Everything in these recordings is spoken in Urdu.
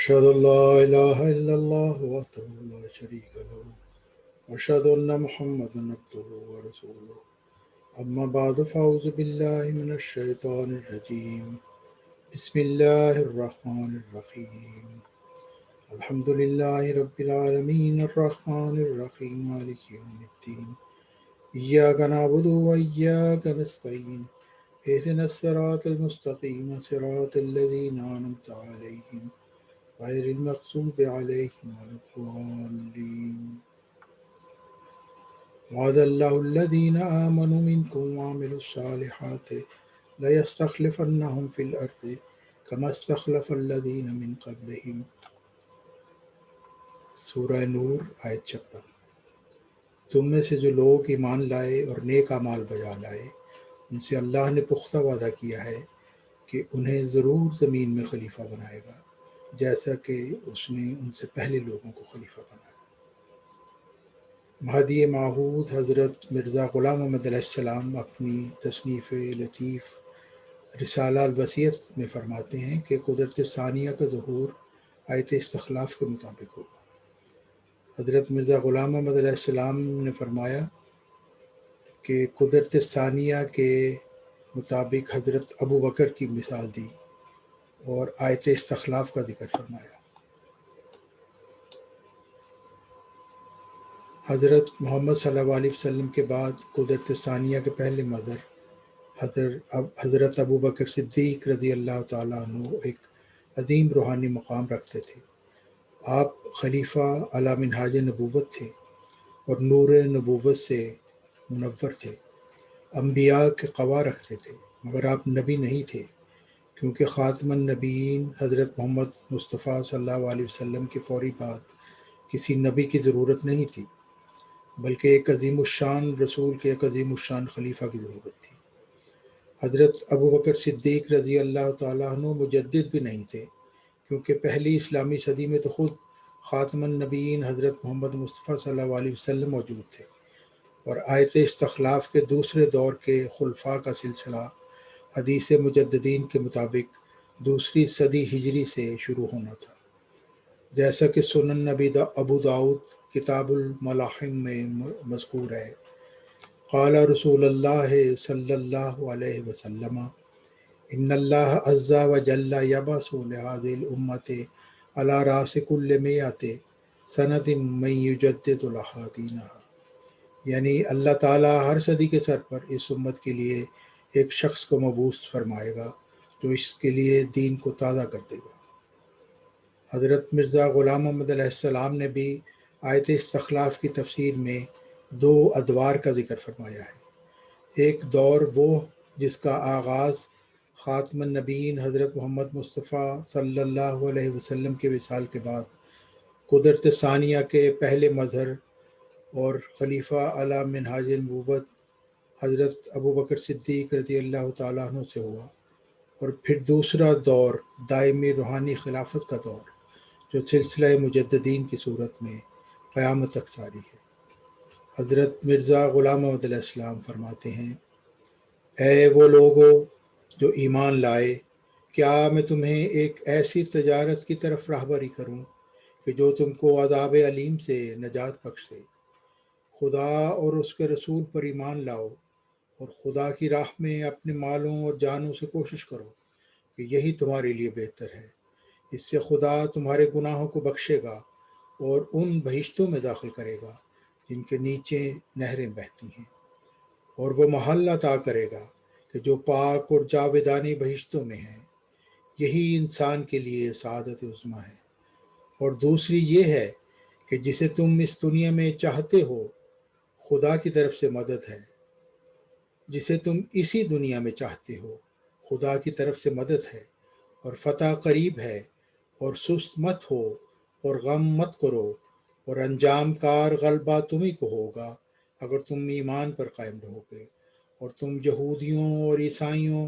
أشهد أن لا إله إلا الله وحده لا شريك له وأشهد أن محمدا عبده ورسوله أما بعد فأعوذ بالله من الشيطان الرجيم بسم الله الرحمن الرحيم الحمد لله رب العالمين الرحمن الرحيم مالك يوم الدين إياك نعبد وإياك نستعين اهدنا الصراط المستقيم صراط الذين أنعمت عليهم غير المغضوب عليهم ولا الضالين وعد الله الذين آمنوا منكم وعملوا الصالحات ليستخلفنهم في الأرض كما استخلف الذين من قبلهم سورہ نور آیت 56۔ تم میں سے جو لوگ ایمان لائے اور نیک اعمال بجا لائے ان سے اللہ نے پختہ وعدہ کیا ہے کہ انہیں ضرور زمین میں خلیفہ بنائے گا جیسا کہ اس نے ان سے پہلے لوگوں کو خلیفہ بنایا۔ مہدی معہود حضرت مرزا غلام محمد علیہ السلام اپنی تصنیف لطیف رسالہ الوصیت میں فرماتے ہیں کہ قدرت ثانیہ کا ظہور آیت استخلاف کے مطابق ہوگا۔ حضرت مرزا غلام محمد علیہ السلام نے فرمایا کہ قدرت ثانیہ کے مطابق حضرت ابو بکر کی مثال دی اور آیت استخلاف کا ذکر فرمایا۔ حضرت محمد صلی اللہ علیہ وسلم کے بعد قدرت ثانیہ کے پہلے مظہر حضرت ابو بکر صدیق رضی اللہ تعالیٰ عنہ ایک عظیم روحانی مقام رکھتے تھے۔ آپ خلیفہ علی منہاج نبوت تھے اور نور نبوت سے منور تھے۔ انبیاء کے قوا رکھتے تھے مگر آپ نبی نہیں تھے، کیونکہ خاتم النبیین حضرت محمد مصطفیٰ صلی اللہ علیہ وسلم کے فوری بعد کسی نبی کی ضرورت نہیں تھی، بلکہ ایک عظیم الشان رسول کے ایک عظیم الشان خلیفہ کی ضرورت تھی۔ حضرت ابو بکر صدیق رضی اللہ تعالیٰ عنہ مجدد بھی نہیں تھے، کیونکہ پہلی اسلامی صدی میں تو خود خاتم النبیین حضرت محمد مصطفیٰ صلی اللہ علیہ وسلم موجود تھے، اور آیت استخلاف کے دوسرے دور کے خلفاء کا سلسلہ حدیث مجددین کے مطابق دوسری صدی ہجری سے شروع ہونا تھا، جیسا کہ سنن ابو داؤد کتاب الملاحم میں مذکور ہے۔ قال رسول اللہ صلی اللہ علیہ وسلم ان اللہ عز وجل یبعث لهذه الامة على راس كل مئة سنة من یجدد لها دینها، یعنی اللہ تعالیٰ ہر صدی کے سر پر اس امت کے لیے ایک شخص کو مبعوث فرمائے گا جو اس کے لیے دین کو تازہ کر دے گا۔ حضرت مرزا غلام محمد علیہ السلام نے بھی آیت استخلاف کی تفسیر میں دو ادوار کا ذکر فرمایا ہے۔ ایک دور وہ جس کا آغاز خاتم النبیین حضرت محمد مصطفیٰ صلی اللہ علیہ وسلم کے وصال کے بعد قدرت ثانیہ کے پہلے مظہر اور خلیفہ علی منہاج نبوت حضرت ابو بکر صدیق رضی اللہ تعالیٰ عنہ سے ہوا، اور پھر دوسرا دور دائمی روحانی خلافت کا دور جو سلسلہ مجددین کی صورت میں قیامت تک جاری ہے۔ حضرت مرزا غلام محمد علیہ السلام فرماتے ہیں، اے وہ لوگو جو ایمان لائے، کیا میں تمہیں ایک ایسی تجارت کی طرف راہبری کروں کہ جو تم کو عذاب علیم سے نجات بخشے؟ خدا اور اس کے رسول پر ایمان لاؤ اور خدا کی راہ میں اپنے مالوں اور جانوں سے کوشش کرو کہ یہی تمہارے لیے بہتر ہے۔ اس سے خدا تمہارے گناہوں کو بخشے گا اور ان بہشتوں میں داخل کرے گا جن کے نیچے نہریں بہتی ہیں، اور وہ محل عطا کرے گا کہ جو پاک اور جاویدانی بہشتوں میں ہیں۔ یہی انسان کے لیے سعادت عظمیٰ ہے۔ اور دوسری یہ ہے کہ جسے تم اس دنیا میں چاہتے ہو خدا کی طرف سے مدد ہے، جسے تم اسی دنیا میں چاہتے ہو خدا کی طرف سے مدد ہے، اور فتح قریب ہے، اور سست مت ہو اور غم مت کرو، اور انجام کار غلبہ تمہیں کو ہوگا اگر تم ایمان پر قائم رہو گے، اور تم یہودیوں اور عیسائیوں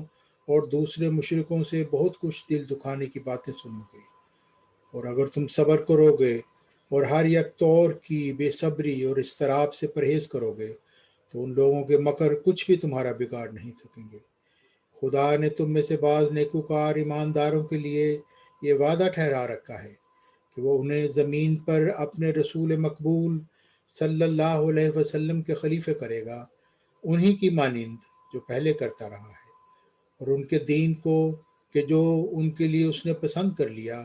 اور دوسرے مشرکوں سے بہت کچھ دل دکھانے کی باتیں سنو گے، اور اگر تم صبر کرو گے اور ہر یک طور کی بے صبری اور اضطراب سے پرہیز کرو گے تو ان لوگوں کے مکر کچھ بھی تمہارا بگاڑ نہیں سکیں گے۔ خدا نے تم میں سے بعض نیکوکار ایمانداروں کے لیے یہ وعدہ ٹھہرا رکھا ہے کہ وہ انہیں زمین پر اپنے رسول مقبول صلی اللہ علیہ وسلم کے خلیفے کرے گا، انہی کی مانند جو پہلے کرتا رہا ہے، اور ان کے دین کو کہ جو ان کے لیے اس نے پسند کر لیا،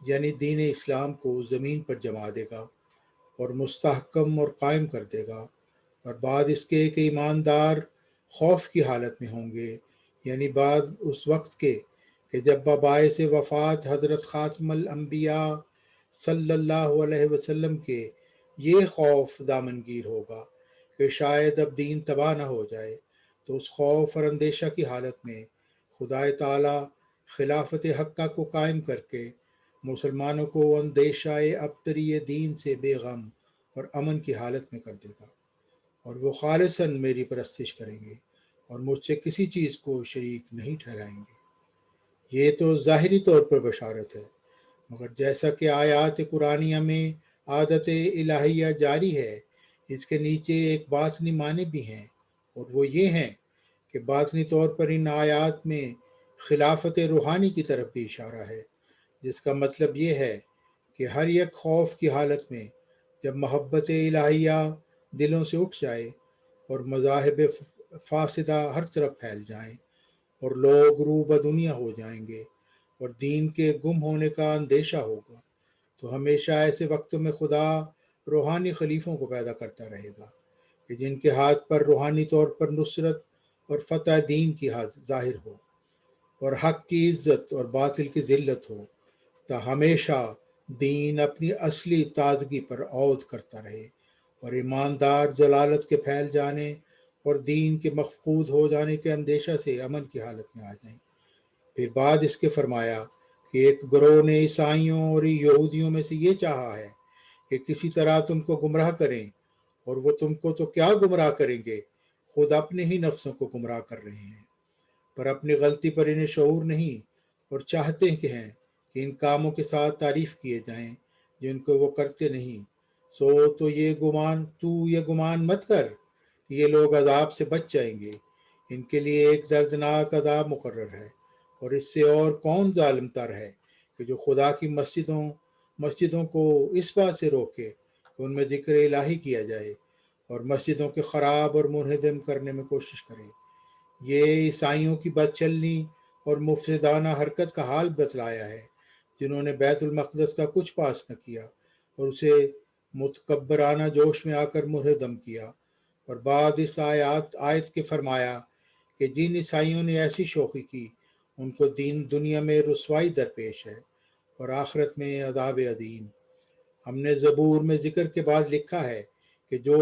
یعنی دین اسلام کو زمین پر جما دے گا اور مستحکم اور قائم کر دے گا، اور بعد اس کے کہ ایماندار خوف کی حالت میں ہوں گے، یعنی بعد اس وقت کے کہ جب باعث وفات حضرت خاتم الانبیاء صلی اللہ علیہ وسلم کے یہ خوف دامنگیر ہوگا کہ شاید اب دین تباہ نہ ہو جائے، تو اس خوف اور اندیشہ کی حالت میں خدا تعالی خلافت حقہ کو قائم کر کے مسلمانوں کو اندیشہ ابتری دین سے بے غم اور امن کی حالت میں کر دے گا، اور وہ خالصاً میری پرستش کریں گے اور مجھ سے کسی چیز کو شریک نہیں ٹھہرائیں گے۔ یہ تو ظاہری طور پر بشارت ہے، مگر جیسا کہ آیات قرآنیہ میں عادت الہیہ جاری ہے، اس کے نیچے ایک باطنی معنی بھی ہیں، اور وہ یہ ہیں کہ باطنی طور پر ان آیات میں خلافت روحانی کی طرف بھی اشارہ ہے، جس کا مطلب یہ ہے کہ ہر یک خوف کی حالت میں جب محبت الہیہ دلوں سے اٹھ جائے اور مذاہب فاسدہ ہر طرف پھیل جائیں اور لوگ روبہ دنیا ہو جائیں گے اور دین کے گم ہونے کا اندیشہ ہوگا، تو ہمیشہ ایسے وقتوں میں خدا روحانی خلیفوں کو پیدا کرتا رہے گا کہ جن کے ہاتھ پر روحانی طور پر نصرت اور فتح دین کی ظاہر ہو، اور حق کی عزت اور باطل کی ذلت ہو، تا ہمیشہ دین اپنی اصلی تازگی پر عود کرتا رہے اور ایماندار جلالت کے پھیل جانے اور دین کے مفقود ہو جانے کے اندیشہ سے امن کی حالت میں آ جائیں۔ پھر بعد اس کے فرمایا کہ ایک گروہ نے عیسائیوں اور یہودیوں میں سے یہ چاہا ہے کہ کسی طرح تم کو گمراہ کریں، اور وہ تم کو تو کیا گمراہ کریں گے، خود اپنے ہی نفسوں کو گمراہ کر رہے ہیں، پر اپنی غلطی پر انہیں شعور نہیں، اور چاہتے ہیں کہ ان کاموں کے ساتھ تعریف کیے جائیں جن کو وہ کرتے نہیں۔ تو یہ گمان مت کر کہ یہ لوگ عذاب سے بچ جائیں گے، ان کے لیے ایک دردناک عذاب مقرر ہے، اور اس سے اور کون ظالم تر ہے کہ جو خدا کی مسجدوں کو اس بات سے روکے کہ ان میں ذکر الہی کیا جائے اور مسجدوں کے خراب اور منہدم کرنے میں کوشش کرے۔ یہ عیسائیوں کی بد چلنی اور مفسدانہ حرکت کا حال بتلایا ہے، جنہوں نے بیت المقدس کا کچھ پاس نہ کیا اور اسے متکبرانہ جوش میں آ کر منہدم کیا، اور بعد اس آیت کے فرمایا کہ جن عیسائیوں نے ایسی شوخی کی ان کو دنیا میں رسوائی درپیش ہے اور آخرت میں عذاب عظیم۔ ہم نے زبور میں ذکر کے بعد لکھا ہے کہ جو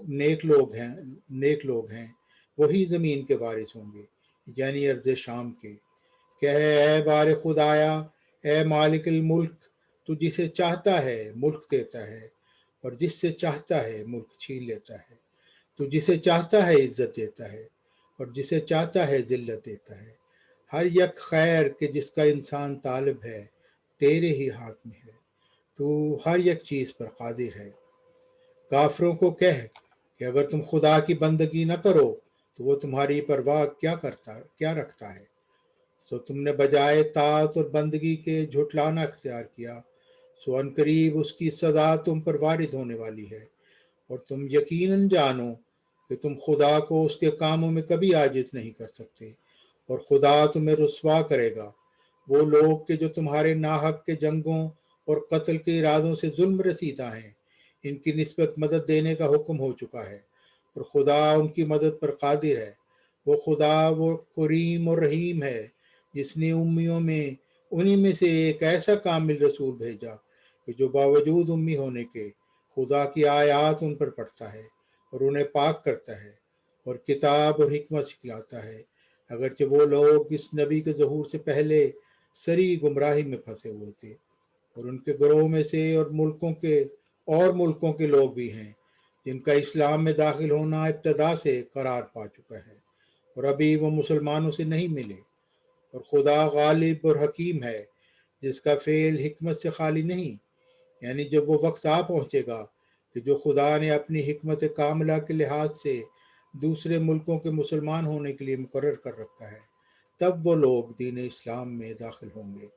نیک لوگ ہیں وہی زمین کے وارث ہوں گے، یعنی ارض شام کے۔ کہے اے بار خدایا، اے مالک الملک، تو جسے چاہتا ہے ملک دیتا ہے اور جس سے چاہتا ہے ملک چھین لیتا ہے، تو جسے چاہتا ہے عزت دیتا ہے اور جسے چاہتا ہے ذلت دیتا ہے۔ ہر یک خیر کہ جس کا انسان طالب ہے تیرے ہی ہاتھ میں ہے، تو ہر یک چیز پر قادر ہے۔ کافروں کو کہہ کہ اگر تم خدا کی بندگی نہ کرو تو وہ تمہاری پرواہ کیا رکھتا ہے، سو تم نے بجائے طاعت اور بندگی کے جھٹلانا اختیار کیا، سو ان قریب اس کی سزا تم پر وارد ہونے والی ہے، اور تم یقیناً جانو کہ تم خدا کو اس کے کاموں میں کبھی عاجز نہیں کر سکتے، اور خدا تمہیں رسوا کرے گا۔ وہ لوگ کہ جو تمہارے ناحق کے جنگوں اور قتل کے ارادوں سے ظلم رسیدہ ہیں، ان کی نسبت مدد دینے کا حکم ہو چکا ہے، اور خدا ان کی مدد پر قادر ہے۔ وہ کریم اور رحیم ہے، جس نے امیوں میں انہی میں سے ایک ایسا کامل رسول بھیجا کہ جو باوجود امی ہونے کے خدا کی آیات ان پر پڑھتا ہے اور انہیں پاک کرتا ہے اور کتاب اور حکمت سکھلاتا ہے، اگرچہ وہ لوگ اس نبی کے ظہور سے پہلے سری گمراہی میں پھنسے ہوئے تھے، اور ان کے گروہ میں سے اور ملکوں کے لوگ بھی ہیں جن کا اسلام میں داخل ہونا ابتدا سے قرار پا چکا ہے اور ابھی وہ مسلمانوں سے نہیں ملے، اور خدا غالب اور حکیم ہے جس کا فعل حکمت سے خالی نہیں، یعنی جب وہ وقت آ پہنچے گا کہ جو خدا نے اپنی حکمت کاملہ کے لحاظ سے دوسرے ملکوں کے مسلمان ہونے کے لیے مقرر کر رکھا ہے، تب وہ لوگ دین اسلام میں داخل ہوں گے۔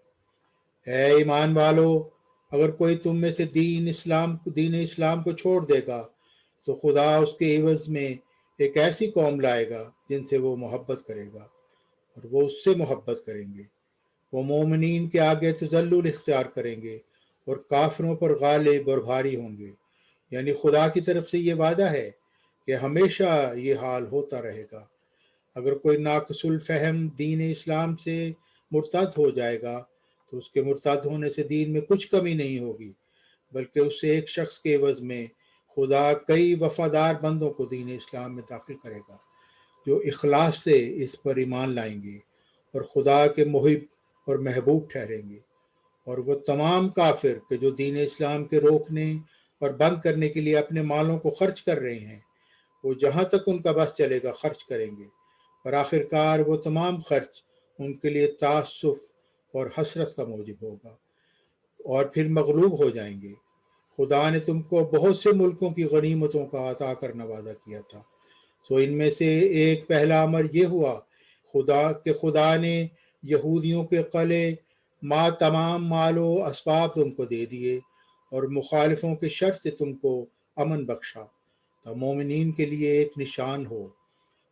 اے ایمان والو، اگر کوئی تم میں سے دین اسلام کو چھوڑ دے گا تو خدا اس کے عوض میں ایک ایسی قوم لائے گا جن سے وہ محبت کرے گا اور وہ اس سے محبت کریں گے۔ وہ مومنین کے آگے تذلل اختیار کریں گے اور کافروں پر غالب اور بھاری ہوں گے۔ یعنی خدا کی طرف سے یہ وعدہ ہے کہ ہمیشہ یہ حال ہوتا رہے گا۔ اگر کوئی ناقص الفہم دین اسلام سے مرتد ہو جائے گا تو اس کے مرتد ہونے سے دین میں کچھ کمی نہیں ہوگی، بلکہ اس سے ایک شخص کے عوض میں خدا کئی وفادار بندوں کو دین اسلام میں داخل کرے گا جو اخلاص سے اس پر ایمان لائیں گے اور خدا کے محب اور محبوب ٹھہریں گے۔ اور وہ تمام کافر کہ جو دین اسلام کے روکنے اور بند کرنے کے لیے اپنے مالوں کو خرچ کر رہے ہیں، وہ جہاں تک ان کا بس چلے گا خرچ کریں گے، اور آخر کار وہ تمام خرچ ان کے لیے تعسف اور حسرت کا موجب ہوگا اور پھر مغلوب ہو جائیں گے۔ خدا نے تم کو بہت سے ملکوں کی غنیمتوں کا عطا کرنا وعدہ کیا تھا، تو ان میں سے ایک پہلا امر یہ ہوا خدا نے یہودیوں کے قلعے تمام مال و اسباب تم کو دے دیے اور مخالفوں کے شر سے تم کو امن بخشا تو مومنین کے لیے ایک نشان ہو۔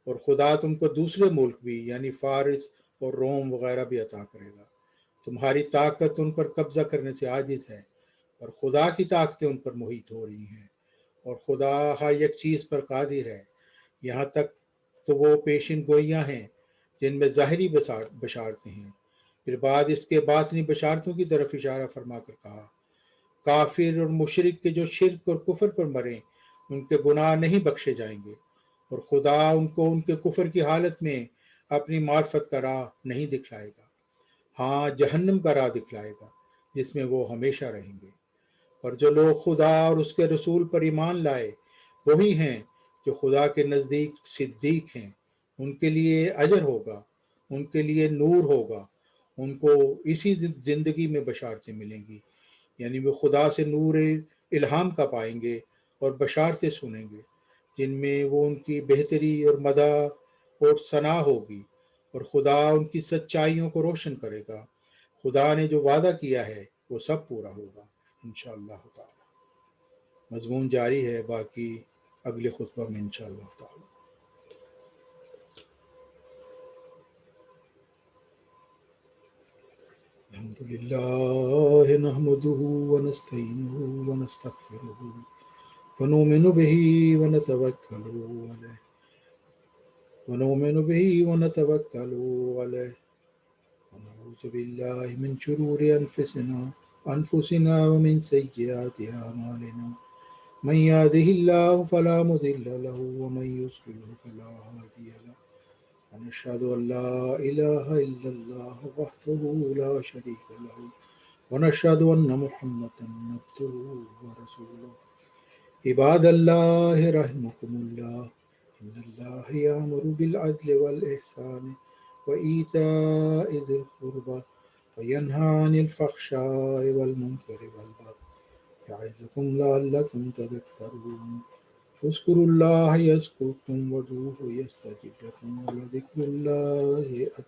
اور خدا تم کو دوسرے ملک بھی یعنی فارس اور روم وغیرہ بھی عطا کرے گا۔ تمہاری طاقت ان پر قبضہ کرنے سے عاجز ہے اور خدا کی طاقتیں ان پر محیط ہو رہی ہیں، اور خدا ہر یک چیز پر قادر ہے۔ یہاں تک تو وہ پیشن گوئیاں ہیں جن میں ظاہری بشارتیں ہیں۔ پھر بعد اس کے باطنی بشارتوں کی طرف اشارہ فرما کر کہا، کافر اور مشرک کے جو شرک اور کفر پر مریں ان کے گناہ نہیں بخشے جائیں گے، اور خدا ان کو ان کے کفر کی حالت میں اپنی معرفت کا راہ نہیں دکھلائے گا، ہاں جہنم کا راہ دکھلائے گا جس میں وہ ہمیشہ رہیں گے۔ اور جو لوگ خدا اور اس کے رسول پر ایمان لائے وہی ہیں جو خدا کے نزدیک صدیق ہیں، ان کے لیے اجر ہوگا، ان کے لیے نور ہوگا، ان کو اسی زندگی میں بشارتیں ملیں گی، یعنی وہ خدا سے نور الہام کا پائیں گے اور بشارتیں سنیں گے جن میں وہ ان کی بہتری اور مدح اور ثنا ہوگی، اور خدا ان کی سچائیوں کو روشن کرے گا۔ خدا نے جو وعدہ کیا ہے وہ سب پورا ہوگا انشاءاللہ تعالی۔ مضمون جاری ہے، باقی اگلے خطبہ میں انشاءاللہ تعالی۔ الحمد للہ نحمده ونستعینه ونستغفره ونؤمن به ونتوکل علیہ ونعوذ باللہ من شرور انفسنا ومن سیئات اعمالنا من يهده الله فلا مضل له ومن يضلل فلا هادي له ونشهد أن لا إله إلا الله وحده لا شريك له ونشهد أن محمدا عبده ورسوله عباد الله رحمكم الله إن الله يأمر بالعدل والإحسان وإيتاء ذي القربى وينهى عن الفحشاء والمنكر والبغي يعظكم لعلكم تذكرون اذكروا الله يذكركم وادعوه يستجب لكم ولذكر الله أكبر